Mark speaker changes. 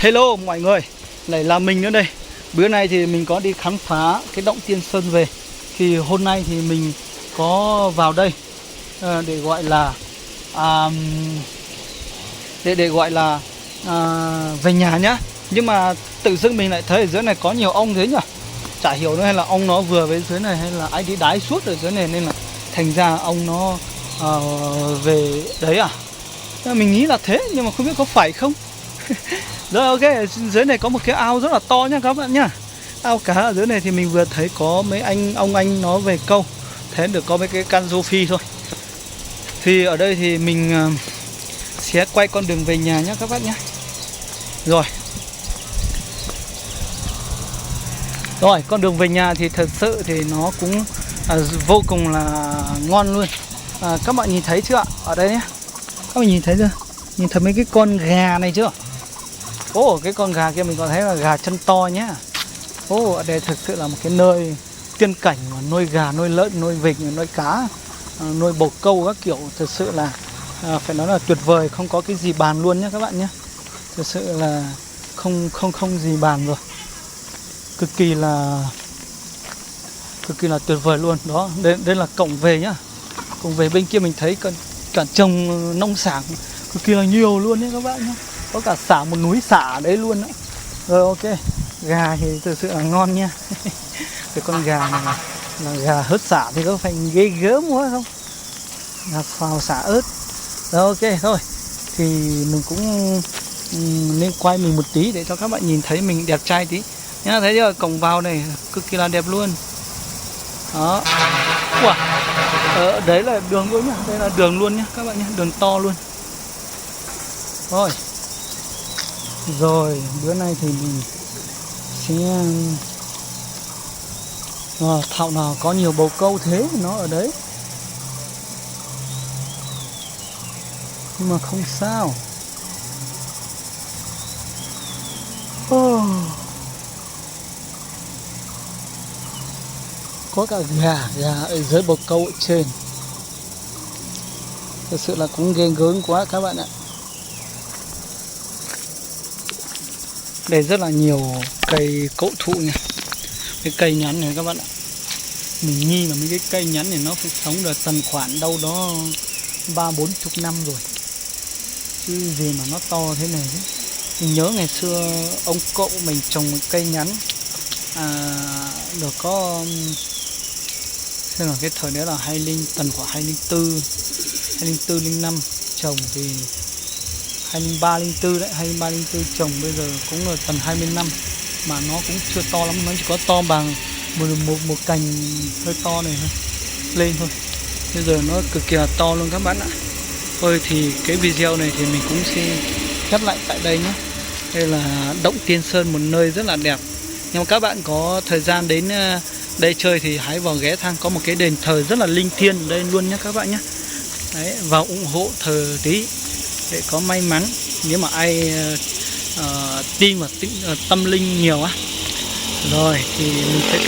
Speaker 1: Hello mọi người, lại là mình nữa đây. Bữa nay thì mình có đi khám phá cái động Tiên Sơn về. Thì hôm nay thì mình có vào đây để gọi là về nhà nhá. Nhưng mà tự dưng mình lại thấy ở dưới này có nhiều ong thế nhỉ. Chả hiểu nữa, hay là ong nó vừa với dưới này, hay là ai đi đái suốt ở dưới này nên là thành ra ong nó về đấy à. Mình nghĩ là thế nhưng mà không biết có phải không. Rồi ok, dưới này có một cái ao rất là to nhá các bạn nhá. Ao cá ở dưới này thì mình vừa thấy có mấy ông anh nó về câu. Thế được có mấy cái can rô phi thôi. Thì ở đây thì mình sẽ quay con đường về nhà nhá các bạn nhá. Rồi, con đường về nhà thì thật sự thì nó cũng vô cùng là ngon luôn. Các bạn nhìn thấy chưa ạ? Ở đây nhé. Các bạn nhìn thấy chưa? Nhìn thấy mấy cái con gà này chưa? Cái con gà kia mình có thấy là gà chân to nhá. Ở đây thực sự là một cái nơi tiên cảnh mà nuôi gà, nuôi lợn, nuôi vịt, nuôi cá, nuôi bồ câu các kiểu. Thực sự là phải nói là tuyệt vời, không có cái gì bàn luôn nhá các bạn nhé. Thực sự là không gì bàn rồi. Cực kỳ là tuyệt vời luôn. Đó, đây là cổng về nhá. Cổng về bên kia mình thấy cả trồng nông sản cực kỳ là nhiều luôn nhé các bạn nhé. Có cả xả một núi xả ở đấy luôn đó. Rồi ok, gà thì thực sự là ngon nha. Cái con gà này là gà hớt xả thì có phải ghê gớm quá không? Gà xào xả ớt. Rồi ok thôi. Thì mình cũng nên quay mình một tí để cho các bạn nhìn thấy mình đẹp trai tí nhá. Thấy chưa, cổng vào này cực kỳ là đẹp luôn. Đó. Đấy là đường luôn nhá. Đây là đường luôn nhá các bạn nhé, đường to luôn. Rồi, bữa nay thì mình sẽ thảo nào có nhiều bồ câu thế nó ở đấy. Nhưng mà không sao. Có cả gà ở dưới bồ câu ở trên. Thực sự là cũng ghê gớm quá các bạn ạ. Đây rất là nhiều cây cậu thụ nha. Cái cây nhắn này các bạn ạ. Mình nghi là mấy cái cây nhắn này nó phải sống được tầm khoảng đâu đó 30-40 năm rồi. Chứ gì mà nó to thế này đấy. Mình nhớ ngày xưa ông cậu mình trồng một cây nhắn được có thế là cái thời đấy là tầm khoảng 2004-05 trồng thì 2003-04 đấy, 2003-04 trồng bây giờ cũng là tầm 20 năm mà nó cũng chưa to lắm, nó chỉ có to bằng một cành hơi to này thôi lên thôi. Bây giờ nó cực kỳ là to luôn các bạn ạ. Thôi thì cái video này thì mình cũng xin khép lại tại đây nhé. Đây là động Tiên Sơn, một nơi rất là đẹp. Nhưng mà các bạn có thời gian đến đây chơi thì hãy vào ghé thăm, có một cái đền thờ rất là linh thiêng ở đây luôn nhé các bạn nhé. Đấy, vào ủng hộ thờ tí để có may mắn. Nếu mà ai tin vào tâm linh nhiều á, rồi thì mình sẽ